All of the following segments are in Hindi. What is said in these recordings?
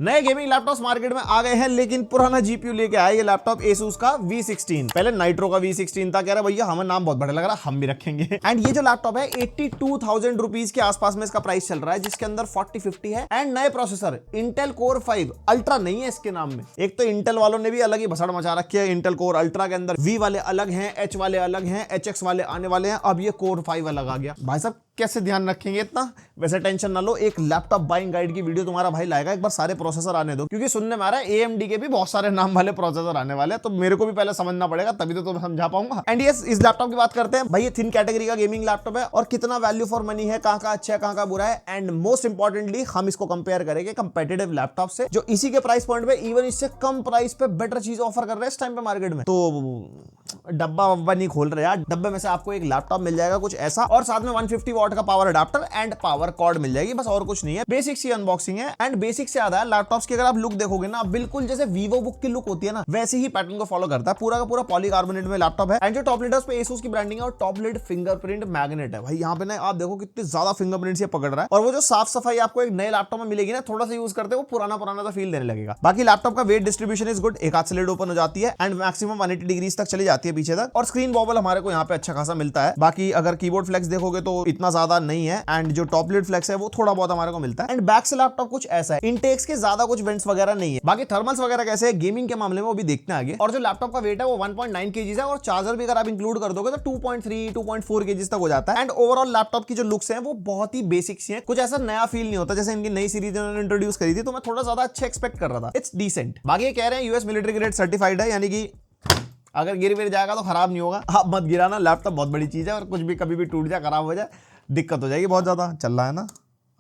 नए गेमिंग लैपटॉप्स मार्केट में आ गए हैं, लेकिन पुराना जीपीयू लेके आया ये लैपटॉप Asus का V16। पहले नाइट्रो का V16 था, कह रहा भैया हमें नाम बहुत बड़ा लग रहा है, हम भी रखेंगे। एंड ये जो लैपटॉप है 82,000 रुपीज के आसपास में इसका प्राइस चल रहा है, जिसके अंदर 4050 है एंड नए प्रोसेसर इंटेल कोर 5 अल्ट्रा नहीं है इसके नाम में। एक तो इंटेल वालों ने भी अलग ही भसड़ मचा रखी है, इंटेल कोर अल्ट्रा के अंदर V वाले अलग हैं, H वाले अलग हैं, HX वाले आने वाले हैं, अब ये कोर 5 अलग आ गया। भाई साहब कैसे ध्यान रखेंगे इतना? वैसे टेंशन ना लो, एक लैपटॉप बाइंग गाइड की वीडियो तुम्हारा भाई लाएगा, एक बार सारे प्रोसेसर आने दो, क्योंकि सुनने में आ रहा है AMD के भी बहुत सारे नाम वाले प्रोसेसर आने वाले हैं, तो मेरे को भी पहले समझना पड़ेगा, तभी तो मैं समझा पाऊंगा। एंड यस, इस लैपटॉप की बात करते हैं भाई। ये थिन कैटेगरी का गेमिंग लैपटॉप है और कितना वैल्यू फॉर मनी है, कहां का अच्छा है कहां का बुरा है, एंड मोस्ट इंपॉर्टेंटली हम इसको कंपेयर करेंगे कंपेटिटिव लैपटॉप से, जो इसी के प्राइस पॉइंट पे इवन इससे कम प्राइस पे बेटर चीज ऑफर कर रहे हैं इस टाइम पे मार्केट में। तो डब्बा वब्बा नहीं खोल रहे यार, डब्बे में से आपको एक लैपटॉप मिल जाएगा कुछ ऐसा, और साथ में 150 वॉट का power adapter and power cord मिल जाएगी, बस और कुछ नहीं है। बेसिक सी अनबॉक्सिंग है एंड बेसिक से ज्यादा लैपटॉप्स की अगर आप लुक देखोगे ना, बिल्कुल जैसे वीवो बुक की लुक होती है ना, वैसे ही पैटर्न को फॉलो करता है। पूरा का पूरा पॉलीकार्बोनेट में लैपटॉप है एंड जो टॉप लीडर्स पे Asus की ब्रांडिंग है और टॉप लीड फिंगरप्रिंट मैग्नेट है। भाई यहाँ पे ना आप देखो कितने ज्यादा फिंगरप्रिंट्स ये पकड़ रहा है, और वो जो साफ सफाई आपको एक नए लैपटॉप में मिलेगी ना, थोड़ा सा यूज करते वो पुराना पुराना सा फील देने लगेगा। बाकी लैपटॉप का वेट डिस्ट्रीब्यूशन इज गुड, एक हाथ से लिड ओपन हो जाती है एंड मैक्सिमम 180 डिग्रीज तक चली जाती है पीछे तक, और स्क्रीन वॉबल हमारे को यहाँ पे अच्छा खासा मिलता है। बाकी अगर कीबोर्ड फ्लेक्स देखोगे तो इतना ज्यादा नहीं है, एंड जो टॉप लीड फ्लेक्स है वो थोड़ा बहुत हमारे को मिलता है। एंड बैक से लैपटॉप कुछ ऐसा है, इनटेक्स के ज्यादा कुछ वेंट्स वगैरह नहीं है। बाकी थर्मल्स वगैरह कैसे है गेमिंग के मामले में वो भी देखते हैं आगे। और जो लैपटॉप का वेट है वो 1.9 kg है, और चार्जर भी अगर आप इंक्लूड कर दोगे तो 2.3 2.4 kg तक हो जाता है। एंड ओवरऑल लैपटॉप की जो लुक्स हैं वो बहुत ही बेसिक सी हैं, कुछ ऐसा नया फील नहीं होता जैसे इनकी नई सीरीज उन्होंने इंट्रोड्यूस करी थी, तो मैं थोड़ा ज्यादा अच्छा एक्सपेक्ट कर रहा था। It's decent. बाकी ये कह रहे हैं यूएस मिलिट्री ग्रेड सर्टिफाइड है, यानी कि अगर गिर जाएगा तो खराब नहीं होगा। आप मत गिराना, लैपटॉप बहुत बड़ी चीज है, और कुछ भी कभी भी टूट जाए, खराब हो जाए, दिक्कत हो जाएगी बहुत ज्यादा। चल रहा है ना?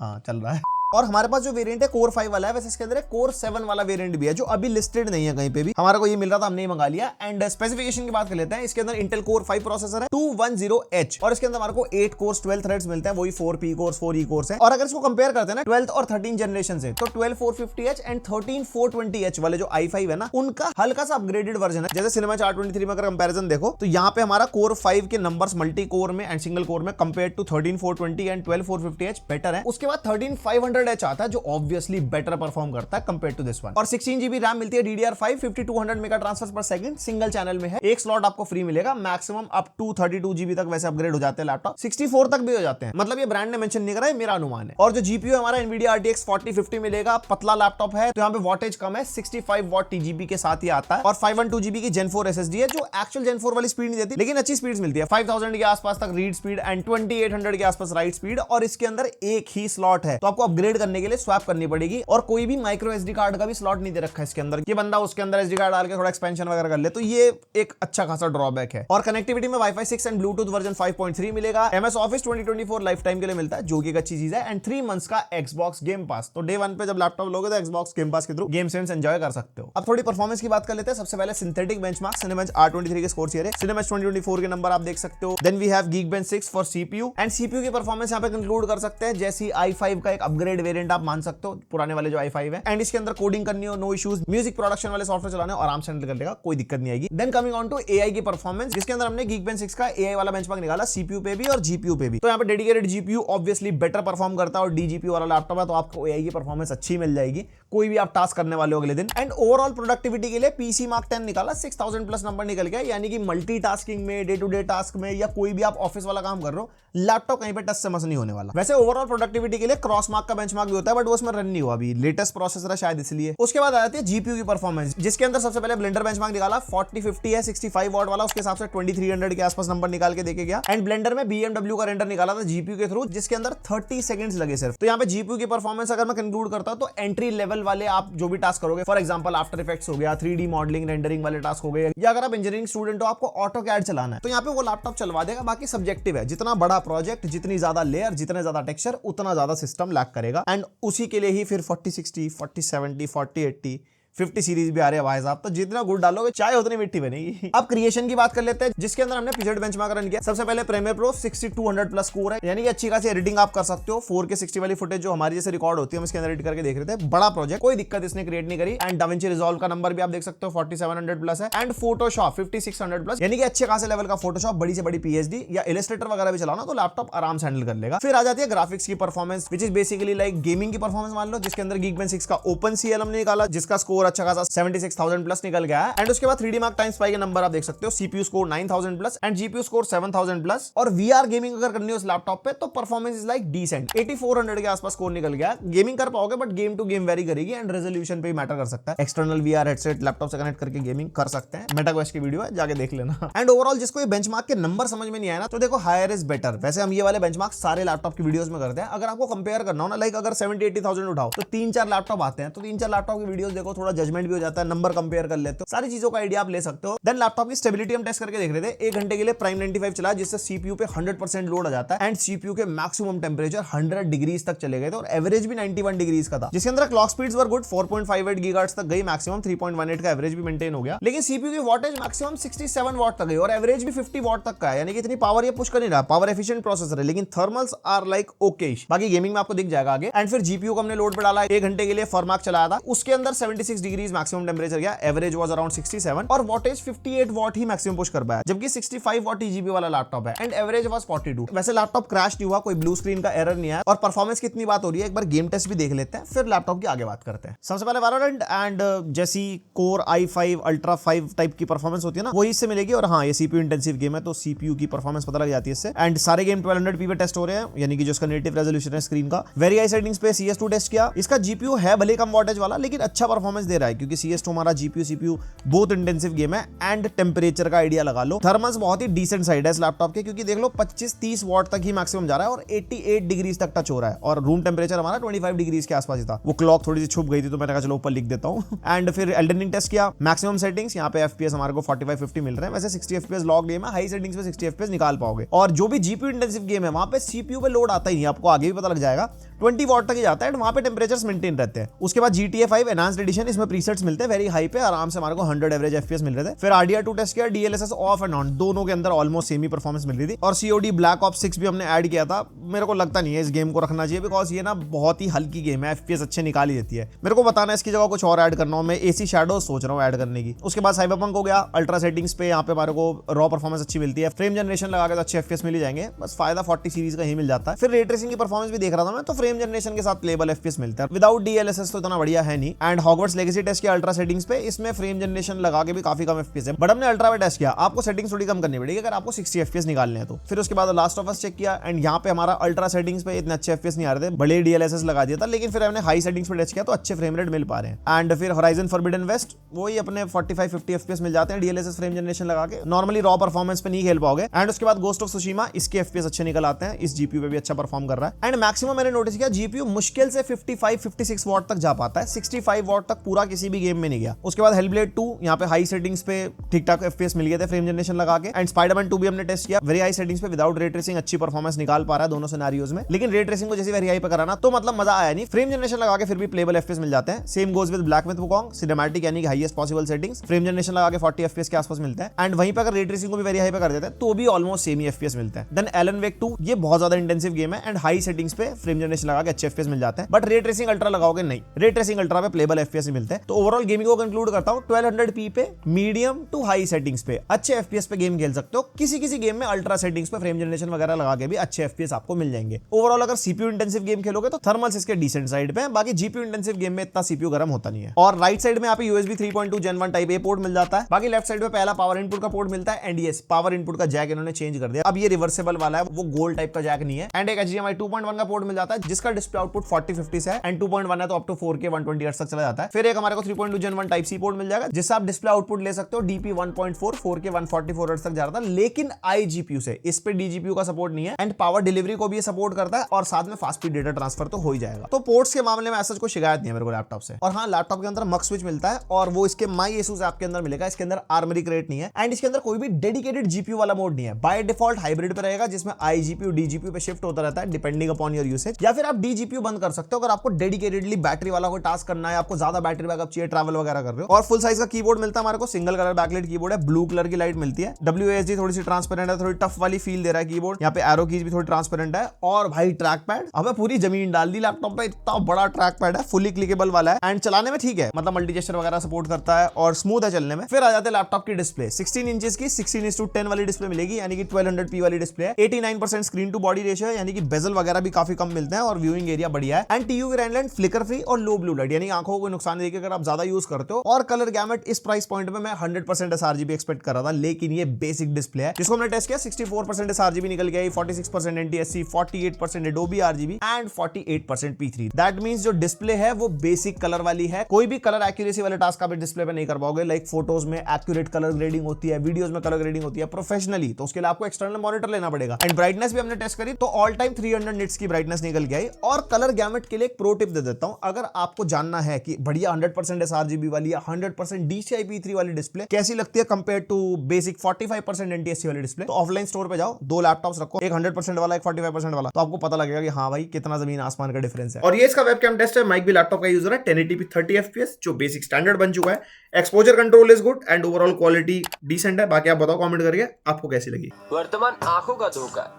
हाँ चल रहा है। और हमारे पास जो वेरिएंट है कोर 5 वाला है, वैसे इसके अंदर एक कोर 7 वाला वेरिएंट भी है, जो अभी लिस्टेड नहीं है कहीं पे भी। हमारे को ये मिल रहा था, हमने मंगा लिया। एंड स्पेसिफिकेशन की बात कर लेते हैं। इसके अंदर इंटेल कोर 5 प्रोसेसर है 210H, और इसके अंदर हमारे को 8 कोर्स 12 थ्रेड्स मिलते हैं, वही 4 P कोर्स 4 E कोर्स है। और अगर इसको कंपेयर करते हैं ना 12th और 13 जनरेशन से, तो 12 450H एंड 13 420H वाले जो i5 है ना, उनका हल्का सा अपग्रेडेड वर्जन है। जैसे सिनेमा 423 में अगर कंपैरिजन देखो, तो यहाँ पे हमारा कोर 5 के नंबर्स मल्टी कोर में एंड सिंगल कोर में compare to 13 420 and 12 450H better है। उसके बाद 13 500H आता है, जो ऑब्वियसली बेटर परफॉर्म करता है कंपेयर टू दिस वन। और 16 GB रैम मिलती है DDR5 5200 मेगा ट्रांसफर्स पर सेकंड, सिंगल चैनल में है। एक स्लॉट आपको फ्री मिलेगा, मैक्सिमम अप टू 32 GB तक वैसे अपग्रेड हो जाते हैं लैपटॉप, 64 तक भी हो जाते हैं। मतलब ये ब्रांड ने मेंशन नहीं करा है, मेरा अनुमान है। और जो जीपीयू हमारा Nvidia RTX 4050 मिलेगा, पतला लैपटॉप है, तो यहाँ पे वॉटेज कम है, 65 वॉट TGP के साथ ही आता है, और 512 GB की Gen 4 SSD है, जो एक्चुअल Gen 4 वाली स्पीड नहीं देती, लेकिन अच्छी स्पीड मिलती है। 5000 के आसपास तक रीड स्पीड एंड 2800 के आसपास राइट स्पीड, और इसके अंदर एक ही स्लॉट है, तो आपको अपग्रेड करने के लिए स्वैप करनी पड़ेगी। और कोई भी माइक्रो SD कार्ड का भी स्लॉट नहीं दे रखा है इसके अंदर, कि बंदा उसके अंदर SD कार्ड डाल के थोड़ा एक्सपेंशन वगैरह कर ले, तो ये एक अच्छा खासा ड्रॉबैक है। और कनेक्टिविटी में Wi-Fi 6 एंड ब्लूटूथ वर्जन 5.3 मिलेगा। MS Office 2024 लाइफ टाइम के लिए मिलता है, जो कि एक अच्छी चीज है। एंड 3 मंथ्स का Xbox गेम पास, तो डे 1 पे जब लैपटॉप लोगे तो Xbox गेम पास के थ्रू गेम्स एंजॉय कर सकते हो। अब थोड़ी परफॉर्मेंस की बात कर लेते हैं। सबसे पहले सिंथेटिक बेंचमार्क Cinebench R23 के स्कोर है, Cinebench 2024 के नंबर आप देख सकते हो। Then we have Geekbench 6 for CPU, and CPU की परफॉर्मेंस यहाँ पे कंक्लूड कर सकते हैं, जैसी i5 का एक अपग्रेड वेरिएंट आप मान सकते हो, पुराने वाले जो i5 है। एंड इसके अंदर कोडिंग करनी हो, नो इश्यूज, म्यूजिक प्रोडक्शन वाले सॉफ्टवेयर चलाने हो, आराम से हैंडल कर लेगा, कोई दिक्कत नहीं आएगी। Then coming on to AI की परफॉर्मेंस, जिसके अंदर हमने Geekbench 6 का AI वाला बेंचमार्क निकाला, CPU पे भी और GPU पे भी। तो यहाँ पे dedicated GPU obviously better perform करता है, और DGPU वाला लैपटॉप है, तो आपको AI की परफॉर्मेंस अच्छी मिल जाएगी, कोई भी आप टास्क करने वाले हो अगले दिन। एंड ओवरऑल प्रोडक्टिविटी के लिए PC Mark 10 निकाला, 6000 प्लस नंबर निकल गया, यानी कि मल्टीटास्किंग में, डे टू डे टास्क में, या कोई भी आप ऑफिस वाला काम कर रहे हो, लैपटॉप कहीं पे टच से मस नहीं होने वाला। वैसे ओवरऑल प्रोडक्टिविटी के लिए क्रॉस मार्क का बेंचमार्क भी होता है, बट वो उसमें रन नहीं हुआ, अभी लेटेस्ट प्रोसेसर है शायद इसलिए। उसके बाद आ जाती है GPU की परफॉर्मेंस, जिसके अंदर सबसे पहले ब्लेंडर बेंचमार्क निकाला, 4050 है 65 वॉट वाला, उसके हिसाब से 2300 के आसपास नंबर निकाल के देके गया। एंड ब्लेंडर में BMW का रेंडर निकाला था GPU के थ्रू, जिसके अंदर 30 सेकंड्स लगे सिर्फ। तो यहाँ पे GPU की परफॉर्मेंस अगर मैं कंक्लूड करता हूं, तो एंट्री लेवल वाले आप जो भी टास्क करोगे, फॉर एग्जांपल आफ्टर इफेक्ट्स हो गया, 3D मॉडलिंग रेंडरिंग वाले टास्क हो गए, या अगर आप इंजीनियरिंग स्टूडेंट हो, आपको ऑटोकैड चलाना है, तो यहाँ पे वो लैपटॉप चलवा देगा। बाकी सब्जेक्टिव है, जितना बड़ा प्रोजेक्ट, जितनी ज्यादा लेयर, जितने ज्यादा टेक्सचर, उतना ज्यादा सिस्टम लैग करेगा। एंड उसी के लिए ही फिर 4060 4070 4080 50 सीरीज भी आ रही है भाई साहब, तो जितना गुड़ डालोगे चाय उतनी मिट्टी बनेगी। अब क्रिएशन की बात कर लेते हैं, जिसके अंदर हमने पिक्चर बेंचमार्क रन किया। सबसे पहले प्रीमियर प्रो 6200 प्लस स्कोर है, यानी कि अच्छी खासी एडिटिंग आप कर सकते हो। 4K 60 वाली फुटेज जो हमारी जैसे रिकॉर्ड होती है हम इसके अंदर एडिट करके देख रहे थे। बड़ा प्रोजेक्ट, कोई दिक्कत इसने क्रिएट नहीं करी। एंड डाविंची रिजॉल्व का नंबर भी आप देख सकते हो 4700 प्लस है। एंड फोटोशॉप 5600 प्लस, यानी कि अच्छे खासे लेवल का फोटोशॉप, बड़ी से बड़ी पीएचडी या इलस्ट्रेटर वगैरह भी चलाना तो लैपटॉप आराम से हैंडल कर लेगा। फिर आ जाती है ग्राफिक्स की performance, which is basically like gaming की परफॉर्मेंस मान लो, जिसके अंदर Geekbench 6 का OpenCL हमने निकाला, जिसका स्कोर अच्छा खासा 76000 प्लस निकल गया है। एंड उसके बाद 3D Mark Time Spy के नंबर आप देख सकते हो, CPU score 9000 plus and GPU score 7000 plus. और VR गेमिंग अगर करनी हो उस लैपटॉप पे तो परफॉर्मेंस इज लाइक डिसेंट, 8400 के आसपास स्कोर निकल गया। गेमिंग कर पाओगे but game to game vary करेगी एंड रेजोल्यूशन पे मैटर कर सकता है। एक्सटर्नल VR हेडसेट लैपटॉप से कनेक्ट करके गेमिंग कर सकते हैं। मेटाक्वेस्ट की वीडियो है, जाके देख लेना। एंड ओवरऑल जिसको ये बेंचमार्क के नंबर समझ में नहीं आया ना, तो देखो हायर इज बेटर। वैसे हम ये वाले बेंचमार्क सारे लैपटॉप की वीडियोस में करते हैं। अगर आपको कंपेयर करना हो ना, लाइक अगर 70-80,000 उठाओ तो 3-4 लैपटॉप आते हैं, तो 3-4 लैपटॉप की वीडियोस देखो, थोड़ा जजमेंट भी हो जाता है, नंबर कंपेयर कर लेते हो, सारी चीजों का आइडिया आप ले सकते हो। देन लैपटॉप की स्टेबिलिटी हम टेस्ट करके देख रहे थे। 1 घंटे के लिए प्राइम 95 चला, जिससे CPU पे 100% लोड आ जाता है एंड CPU के मैक्सिमम टेंपरेचर 100 डिग्रीज तक चले गए थे और एवरेज भी 91 डिग्रीज का था, जिसके अंदर clock speeds were good, 4.58 gigahertz तक गई, मैक्सिमम 3.18 का एवरेज भी मेंटेन हो गया। लेकिन CPU की वॉटेज मैक्सिमम 67 वॉट तक गई और एवरेज भी 50 वॉट तक का है, यानी कि इतनी पावर ये पुश कर नहीं रहा। पावर एफिशिएंट प्रोसेसर है, लेकिन थर्मल्स आर लाइक ओके। बाकी गेमिंग में आपको दिख जाएगा आगे। एंड फिर GPU को हमने लोड पे डाला, 1 घंटे के लिए फॉर्मार्क चलाया था, उसके अंदर 76 डिग्रीज मैक्सिमम टेंपरेचर गया, एवरेज वाज अराउंड 67 और wattage 58 what he maximum push कर पाया, जबकि 65 वॉट TGP वाला लैपटॉप है एंड एवरेज वाज 42। वैसे लैपटॉप क्रैश नहीं हुआ, कोई ब्लू स्क्रीन का एरर नहीं है। और परफॉर्मेंस कितनी बात हो रही है, एक बार गेम टेस्ट भी देख लेते हैं, फिर लैपटॉप की आगे बात करते हैं। सबसे पहले वैलोरेंट एंड जैसी कोर i5 अल्ट्रा 5 टाइप की परफॉर्मेंस होती है ना, वही इससे मिलेगी। और हाँ, ये CPU इंटेंसिव गेम है तो CPU की परफॉर्मेंस पता लग जाती है इससे। एंड सारे गेम 1200p पे टेस्ट हो रहे हैं, यानी कि जो इसका नेटिव रेजोल्यूशन है स्क्रीन का। वेरी हाई सेटिंग्स पे CS2 टेस्ट किया। इसका GPU है भले कम वॉटेज वाला, लेकिन अच्छा परफॉर्मेंस दे रहा है, क्योंकि CS2 हमारा GPU CPU बहुत इंटेंसिव गेम है। एंड टेंपरेचर का आइडिया लगा लो, थर्मल्स बहुत ही डिसेंट साइड है इस लैपटॉप के, क्योंकि देख लो 25-30 वॉट तक ही मैक्सिमम जा रहा है और 88 डिग्रीज तक टच हो रहा है। और रूम टेंपरेचर हमारा 25 डिग्रीज के आसपास ही था। वो क्लॉक थोड़ी सी छुप गई थी तो मैंने कहा चलो ऊपर लिख देता हूँ। एंड फिर एल्डन रिंग टेस्ट किया, मैक्सिमम सेटिंग्स यहाँ पे FPS हमारे को 45-50 मिल रहे हैं। वैसे 60 FPS लॉक गेम है, हाई सेटिंग्स पे 60 FPS निकाल पाओगे। और जो भी GPU इंटेंसिव गेम है वहां पे CPU पे लोड आता ही नहीं, आपको आगे भी पता लग जाएगा, 20 वॉट तक ही जाता है। वहां पे टेंपरेचर्स मेंटेन रहते हैं। उसके बाद GTA 5 एनहांस्ड एडिशन, इसमें प्रीसेट्स मिलते हैं वेरी हाई पे, आराम से हमारे को 100 एवरेज FPS मिल रहे थे। फिर RDR2 टेस्ट किया, DLSS ऑफ एंड ऑन दोनों के अंदर ऑलमोस्ट सेम ही परफॉर्मेंस मिल रही थी। और COD ब्लैक ऑप्स 6 भी हमने ऐड किया था। मेरे को लगता नहीं है इस गेम को रखना चाहिए, बिकॉज ये ना बहुत ही हल्की गेम है, FPS अच्छे निकाल ही देती है। मेरे को बताना इसकी जगह कुछ और ऐड करना हो, मैं AC शैडोज सोच रहा हूँ ऐड करने की। उसके बाद साइबरपंक हो गया, अल्ट्रा सेटिंग्स पे यहाँ पे हमारे को रॉ परफॉर्मेंस अच्छी मिलती है, फ्रेम जनरेशन लगा के तो अच्छे FPS मिल ही जाएंगे, बस फायदा 40 सीरीज का ही मिल जाता है। फिर रे ट्रेसिंग की परफॉर्मेंस भी देख रहा था मैं, तो फ्रेम जनरेशन के साथ प्लेबल FPS मिलता है, विदाउट DLSS तो इतना बढ़िया है नहीं। एंड हॉगवर्ट्स लेगेसी टेस्ट किया अल्ट्रा सेटिंग्स पे, इसमें फ्रेम जनरेशन लगा के भी काफी कम FPS है, बट हमने अल्ट्रा पे टेस्ट किया। आपको सेटिंग्स थोड़ी कम करनी पड़ेगी अगर आपको 60 FPS निकालने हैं तो। फिर उसके बाद लास्ट ऑफ अस चेक किया एंड यहाँ पे हमारा अल्ट्रा सेटिंग्स पे इतने अच्छे FPS नहीं आ रहे थे, बड़े DLSS लगा दिया था, लेकिन फिर हमने हाई सेटिंग्स पे टेस्ट किया तो अच्छे फ्रेम रेट मिल पा रहे हैं। एंड फिर होराइजन फॉरबिडन वेस्ट, वही अपने 45-50 FPS मिल जाते हैं DLSS फ्रेम जनरेशन लगा के, नॉर्मली रॉ परफॉर्मेंस पे नहीं खेल पाओगे। एंड उसके बाद गोस्ट ऑफ सुशीमा, इसके FPS अच्छे निकल आते हैं, इस GPU पे भी अच्छा परफॉर्म कर रहा है। एंड मैक्सिमम मैंने नोटिस किया GPU मुश्किल से 55-56 वॉट तक जा पाता है, 65 वॉट तक पूरा किसी भी गेम में नहीं गया। उसके बाद हेलब्लेड 2, यहाँ पे हाई सेटिंग्स पे ठीक ठाक FPS मिल गए थे फ्रेम जनरेशन लगा के। एंड स्पाइडरमैन 2 भी हमने टेस्ट किया, वेरी हाई सेटिंग्स पे विदाउट रे ट्रेसिंग अच्छी परफॉर्मेंस निकाल पा रहा है दोनों सिनेरियोज में, लेकिन रे ट्रेसिंग को जैसे वेरी हाई पे कराना तो मतलब मजा आया नहीं। फ्रेम जनरेशन लगा के फिर भी प्लेबल FPS मिल जाते हैं। Same goes with black with Wukong, cinematic यानी कि highest possible settings, frame generation लगा के 40 FPS के आसपास मिलते हैं। एंड वहीं पे अगर रे ट्रेसिंग को भी वेरी हाई पे कर देते हैं तो भी ऑलमोस्ट सेम ही FPS मिलते हैं। देन एलन वेक 2, ये बहुत ज्यादा इंटेंसिव गेम है एंड हाई सेटिंग्स पे फ्रेम जनरेशन लगा के अच्छे FPS मिल जाते हैं, बट रे ट्रेसिंग अल्ट्रा लगाओगे नहीं, रे ट्रेसिंग अल्ट्रा पे प्लेबल FPS ही मिलते हैं। तो ओवरऑल गेमिंग को कंक्लूड करता हूं, 1200p पे मीडियम टू हाई सेटिंग्स पे अच्छे FPS पे गेम खेल सकते हो। किसी गेम में अल्ट्रा सेटिंग्स पे फ्रेम जनरेशन वगैरह लगा के भी अच्छे FPS आपको मिल जाएंगे। ओवरऑल अगर CPU इंटेंसिव गेम खेलोगे तो थर्मल्स इसके डिसेंट साइड पे है, बाकी GPU इंटेंसिव गेम में इतना CPU गर्म होता नहीं है। और राइट साइड में यहाँ पे USB 3.2 Gen 1 type A port मिल जाता है, बाकी लेफ्ट साइड में पहला पावर इनपुट का पोर्ट मिलता है। एंड यस, पावर इनपुट का जैक इन्होंने चेंज कर दिया, अब ये रिवर्सेबल वाला है, वो गोल्ड टाइप का जैक नहीं है। एंड एक HDMI 2.1 का पोर्ट मिल जाता है, जिसका डिस्प्ले आउटपुट 4050 से है एंड 2.1 है तो अप टू 4K 120 Hz तक चला जाता है। फिर एक हमारे को 3.2 Gen 1 टाइप C पोर्ट मिल जाएगा, जिससे आप डिस्प्ले आउटपुट ले सकते हो DP 1.4 4K 144 Hz तक जा रहा था, लेकिन iGPU से, इस पे DGPU का सपोर्ट नहीं है। एंड पावर डिलीवरी को भी ये सपोर्ट करता है और साथ में फास्ट स्पीड डेटा ट्रांसफर तो हो ही जाएगा। तो पोर्ट्स के मामले में ऐसा कोई शिकायत नहीं है मेरे को लैपटॉप से। और हाँ, लैपटॉप के अंदर मक स्विच मिलता है और वो इसके माई एसूस ऐप के अंदर मिलेगा, इसके अंदर आर्मरी क्रेट नहीं है। एंड इसके अंदर कोई भी डेडिकेटेड GPU वाला मोड नहीं है, बाय डिफॉल्ट हाइब्रिड पे रहेगा, जिसमें iGPU DGPU पे शिफ्ट होता रहता है डिपेंडिंग अपॉन योर यूसेज, या फिर फिर आप DGPU बंद कर सकते हो अगर आपको डेडिकेटेडली बैटरी वाला कोई टास्क करना है, आपको ज्यादा बैटरी बैकअप चाहिए, ट्रैवल वगैरह कर रहे हो। और फुल साइज का कीबोर्ड मिलता है हमारे को, सिंगल कलर बैकलाइट कीबोर्ड है, ब्लू कलर की लाइट मिलती है, WASD थोड़ी सी ट्रांसपेरेंट है, थोड़ी टफ वाली फील दे रहा है कीबोर्ड। यहाँ पे एरो कीज भी थोड़ी ट्रांसपेरेंट है। और भाई ट्रैक पैड, अबे पूरी जमीन डाल दी लैपटॉप पे, इतना बड़ा ट्रैक पैड है, फुली क्लिकेबल वाला है एंड चलाने में ठीक है, मतलब मल्टी जेस्चर वगैरह सपोर्ट करता है और स्मूथ है चलने में। फिर आ जाते हैं लैपटॉप की डिस्प्ले, 16 इंचेस की 16:10 वाली डिस्प्ले मिलेगी, यानी कि 1200p वाली डिस्प्ले है। 89% स्क्रीन टू बॉडी रेशियो है, यानी कि बेजल वगैरह भी काफी कम मिलते हैं और व्यूइंग एरिया बढ़िया है। एंड TUV रेनलाइट, फ्लिकर फ्री और लो ब्लू लाइट, यानी आंखों को नुकसान नहीं देगी अगर आप ज्यादा यूज करते हो। और कलर गैमेट इस प्राइस पॉइंट में मैं 100% sRGB एक्सपेक्ट कर रहा था, लेकिन ये बेसिक डिस्प्ले है जिसको हमने टेस्ट किया, 64% sRGB निकल गया, 46% NTSC, 48% Adobe RGB and 48% P3। That means जो डिस्प्ले है वो बेसिक कलर वाली है, कोई भी कलर एक्यूरेसी वाले टास्क आप डिस्प्ले पे नहीं कर पाओगे। लाइक फोटोज में एक्यूरेट कलर ग्रेडिंग होती है, वीडियोस में कलर ग्रेडिंग होती है प्रोफेशनली, तो उसके लिए आपको एक्सटर्नल मॉनिटर लेना पड़ेगा। एंड ब्राइटनेस भी हमने टेस्ट करी तो ऑल टाइम 300 निट्स की ब्राइटनेस निकल गई। और कलर गैमेट के लिए एक प्रो टिप दे देता हूं, अगर आपको जानना है कि बढ़िया 100% sRGB वाली या 100% DCI P3 वाली डिस्प्ले कैसी लगती है कंपेयर टू बेसिक 45% NTSC वाली डिस्प्ले, तो ऑफलाइन स्टोर पे जाओ, दो लैपटॉप्स रखो, एक 100% वाला, एक 45% वाला, तो आपको पता लगेगा कि हाँ भाई कितना जमीन आसमान का डिफरेंस है। और ये इसका वेबकैम टेस्ट है, माइक भी लैपटॉप का यूजर है, 1080p 30 FPS जो बेसिक स्टैंडर्ड बन चुका है। Exposure control is good and overall quality decent है। बाकी आप बताओ कमेंट करके आपको कैसी लगी। वर्तमान आंखों का धोखा।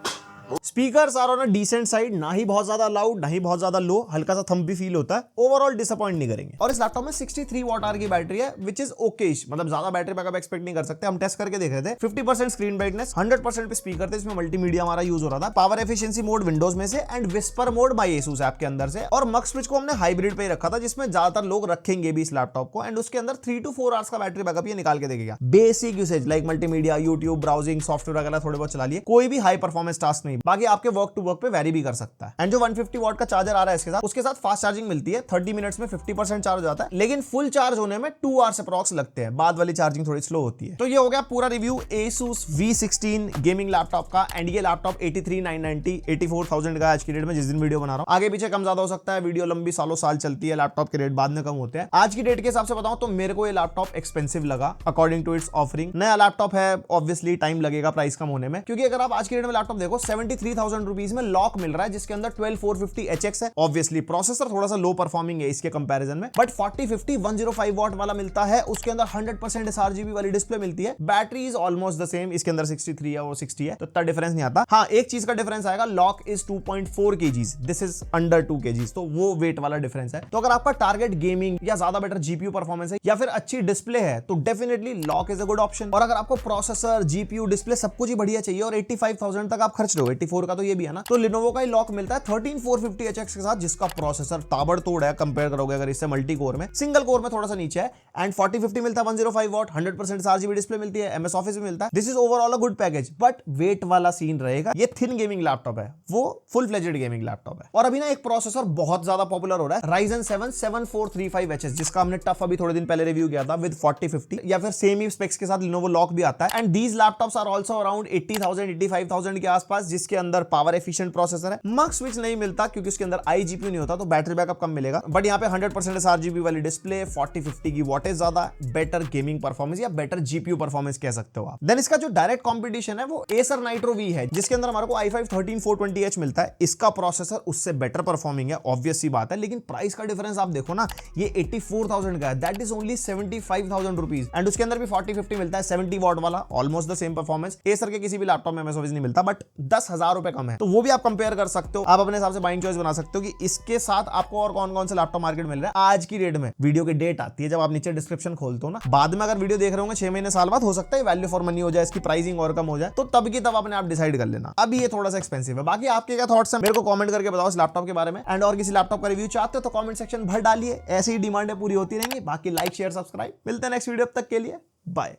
Speakers are on a decent side, ना ही बहुत ज्यादा लाउड ना ही बहुत ज्यादा लो, हल्का सा थंब भी फील होता है, ओवरऑल डिसअपॉइंट नहीं करेंगे। और इस लैपटॉप में 63 वॉट आवर की बैटरी है, विच इज ओकेश, मतलब ज्यादा बैटरी बैकअप एक्सपेक्ट नहीं कर सकते। हम टेस्ट करके देख रहे थे, 50% स्क्रीन ब्राइटनेस, 100% पे स्पीकर थे, इसमें मल्टीमीडिया हमारा यूज हो रहा था, पावर एफिशिएंसी मोड विंडोज में से and whisper mode bye Asus app के अंदर से। और मक्स स्विच को हमने हाइब्रिड पे रखा था, जिसमें ज्यादातर लोग रखेंगे भी इस लैपटॉप को, एंड उसके अंदर 3 to 4 आवर्स का बैटरी बैकअप ये निकाल के देगा। Basic usage like multimedia, YouTube, browsing, software वगैरह थोड़े बहुत चला लिए, कोई भी हाई परफॉर्मेंस टास्क नहीं। बाकी आपके वर्क टू वर्क पे वेरी भी कर सकता है। एंड जो 150 वॉट का चार्जर आ रहा है इसके साथ, उसके साथ फास्ट चार्जिंग मिलती है, 30 मिनट्स में 50% चार्ज हो जाता है, लेकिन फुल चार्ज होने में 2 आवर्स अप्रॉक्स लगते हैं, बाद वाली चार्जिंग थोड़ी स्लो होती है। तो ये हो गया पूरा review Asus V16 gaming laptop का। एंड ये लैपटॉप 83,990 84,000 का आज की डेट में, जिस दिन वीडियो बना रहा हूं। आगे पीछे कम ज्यादा हो सकता है, वीडियो लंबी सालों साल चलती है, लैपटॉप के रेट बाद में कम होते हैं। आज की डेट के हिसाब से बताऊं तो मेरे को ये लैपटॉप एक्सपेंसिव लगा अकॉर्डिंग टू इट्स ऑफरिंग। नया लैपटॉप है, ऑब्वियसली टाइम लगेगा प्राइस कम होने में, क्योंकि अगर आप आज की डेट में लैपटॉप देखो 73,000 रुपीज में लॉक मिल रहा है, जिसके अंदर 12450HX है। ऑब्वियसली प्रोसेसर थोड़ा सा लो परफॉर्मिंग है इसके कंपैरिजन में, बट 4050 105 वॉट वाला मिलता है, उसके अंदर 100% sRGB वाली डिस्प्ले मिलती है। Battery is almost the same, इसके अंदर 63 है और 60 है, तो इतना डिफरेंस नहीं आता। हाँ, एक चीज का डिफरेंस आएगा, lock is 2.4 kgs, this is under 2 kgs, तो वो वेट वाला डिफरेंस है। तो अगर आपका टारगेट गेमिंग या ज्यादा बेटर GPU परफॉर्मेंस है या फिर अच्छी डिस्प्ले है, तो definitely lock is a good option. और अगर आपको प्रोसेसर, GPU, डिस्प्ले सब कुछ ही बढ़िया चाहिए और 85,000 तक आप खर्च रहे हो, 84 का तो ये भी है ना, तो Lenovo का ही लॉक मिलता है 13450HX के साथ, जिसका प्रोसेसर ताबड़तोड़ है कंपेयर करोगे अगर इससे मल्टी कोर में। सिंगल कोर में थोड़ा सा नीचे है। एंड 4050 मिलता है 105 वॉट, 100% sRGB डिस्प्ले मिलती है, MS ऑफिस भी मिलता है। This is overall a good package, but weight वाला सीन रहेगा। ये थिन गेमिंग लैपटॉप है, वो फुल फ्लेजेड गेमिंग लैपटॉप है। और अभी ना एक प्रोसेसर बहुत ज्यादा पॉपुलर हो रहा है, Ryzen 7 7435HS, जिसका हमने टफ अभी थोड़े दिन पहले रिव्यू किया था विद 4050, या फिर सेम ही स्पेक्स के साथ Lenovo लॉक भी आता है। And these laptops are also around 80,000 85,000 के आसपास, जिसके अंदर पावर एफिशिएंट प्रोसेसर है। मक्स स्विच नहीं मिलता क्योंकि उसके अंदर iGPU नहीं होता, तो बैटरी बैकअप कम मिलेगा। बट यहाँ पे 100% sRGB वाली डिस्प्ले, 4050 की वॉटेज ज्यादा, बेटर गेमिंग परफॉर्मेंस या बेटर GPU परफॉर्मेंस कह सकते हो आप। देन इसका जो डायरेक्ट कंपटीशन है वो Acer Nitro V है, जिसके अंदर हमारे को i5 13420H मिलता है। इसका प्रोसेसर उससे बेटर परफॉर्मिंग है, ऑब्वियस सी बात है, लेकिन प्राइस का डिफरेंस आप देखो ना, ये 84,000 का है, that is only 75,000 rupees. And उसके अंदर भी 4050 मिलता है 70 वॉट वाला, almost the same performance. Acer के किसी भी लैपटॉप में MS ऑफिस नहीं मिलता, बट 10,000 रुपए कम है, तो वो भी आप कंपेयर कर सकते हो। आप अपने हिसाब से बाइंग चॉइस बना सकते हो कि इसके साथ आपको और कौन कौन से लैपटॉप मार्केट मिल रहा है आज की डेट में। वीडियो की डेट आती है जब आप नीचे डिस्क्रिप्शन खोलते हो ना, बाद में अगर वीडियो देख रहे होंगे 6 महीने साल बाद, हो सकता है वैल्यू फॉर मनी हो जाए, इसकी प्राइसिंग और कम हो जाए, तो तब की तब अपने आप डिसाइड कर लेना। अभी ये थोड़ा सा एक्सपेंसिव है। बाकी आपके क्या थॉट्स हैं मेरे को कमेंट करके बताओ इस लैपटॉप के बारे में। एंड और किसी लैपटॉप का रिव्यू चाहते हो तो कमेंट सेक्शन भर डालिए, ऐसी ही डिमांडें पूरी होती रहेंगी। बाकी लाइक शेयर सब्सक्राइब, मिलते हैं नेक्स्ट वीडियो, तक के लिए बाय।